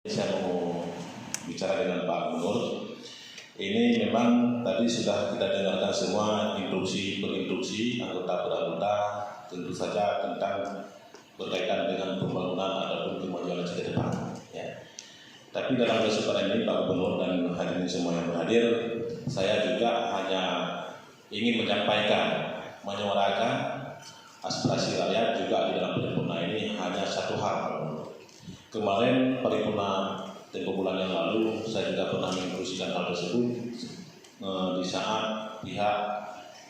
Saya mau bicara dengan Pak Gubernur. Ini memang tadi sudah kita dengarkan semua instruksi anggota per anggota, tentu saja tentang berkaitan dengan pembangunan ataupun kemajuan ke depan. Ya. Tapi dalam kesempatan ini Pak Gubernur dan hadirin semua yang berhadir, saya juga hanya ingin menyampaikan, menyuarakan aspirasi rakyat juga di dalam paripurna ini hanya satu hal. Kemarin paripurna tempo bulan yang lalu saya juga pernah menginstruksikan hal tersebut di saat pihak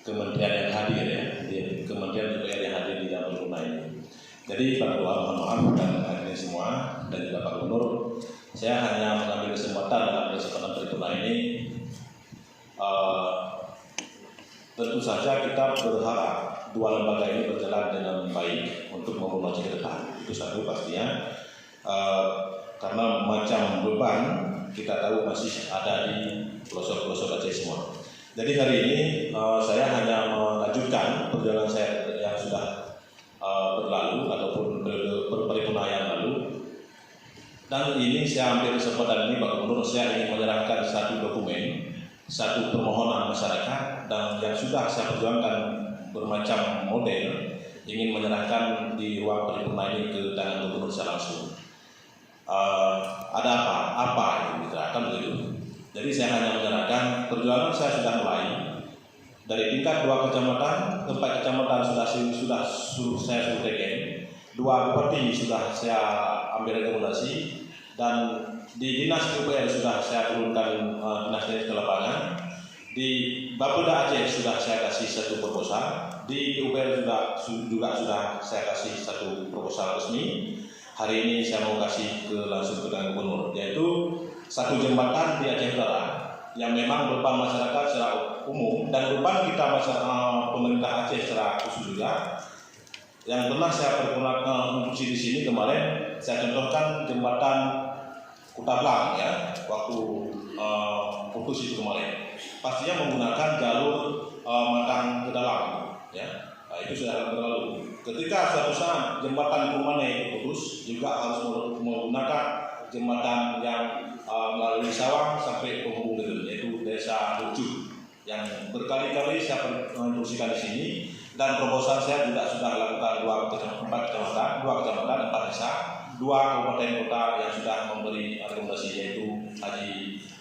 kementerian yang hadir di kementerian DPR yang hadir di dalam paripurna ini. Jadi Pak Ketua, mohon maaf dan hadirin semua dan juga Pak Gubernur, saya hanya mengambil kesempatan dalam kesempatan paripurna ini. Tentu saja kita berharap dua lembaga ini berjalan dengan baik untuk membangun ke depan. Itu satu pastinya. Karena macam beban kita tahu masih ada di pelosok-pelosok Aceh semua. Jadi hari ini saya hanya melanjutkan perjalanan saya yang sudah berlalu ataupun paripurna yang lalu. Dan ini saya ambil kesempatan ini Pak Gubernur, saya ingin menyerahkan satu dokumen, satu permohonan masyarakat dan yang sudah saya perjuangkan bermacam model, ingin menyerahkan di ruang paripurna ini ke tangan Gubernur secara langsung. Ada apa itu diserahkan begitu. Jadi saya hanya menyerahkan perjuangan saya sudah mulai dari tingkat 2 kecamatan, 4 kecamatan sudah saya surveikan, 2 bupati sudah saya ambil rekomendasi dan di dinas UPR sudah saya turunkan dinas ke lapangan. Di Bapeda Aceh sudah saya kasih satu proposal, di UPR juga sudah saya kasih satu proposal resmi. Hari ini saya mau kasih langsung ke tangan Gubernur, yaitu satu jembatan di Aceh Utara yang memang beban masyarakat secara umum dan beban kita pemerintah Aceh secara khusus juga. Yang pernah saya pergunakan instruksi di sini kemarin, saya contohkan jembatan Kutablang ya, waktu putus itu kemarin. Pastinya menggunakan jalur Matang ke dalam, ya. Nah, itu sudah berlalu. Ketika suatu saat jembatan Kumane putus, juga harus menggunakan jembatan yang melalui Sawang sampai penghubung yaitu Desa Lucu, yang berkali-kali saya menginstruksikan di sini dan proposal saya juga sudah lakukan 4 kecamatan, 4 desa, 2 kabupaten kota yang sudah memberi rekomendasi, yaitu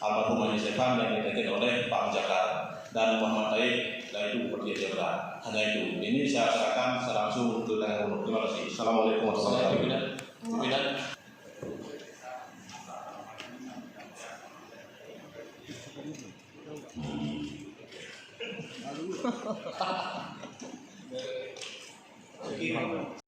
almarhum Haji Stefan yang dipimpin oleh Pak Jakar dan Muhammad Taib, yaitu Bupati Aceh Utara. Hanya itu. Ini saya serahkan langsung ke tangan Gubernur. Terima kasih. Assalamualaikum warahmatullahi wabarakatuh.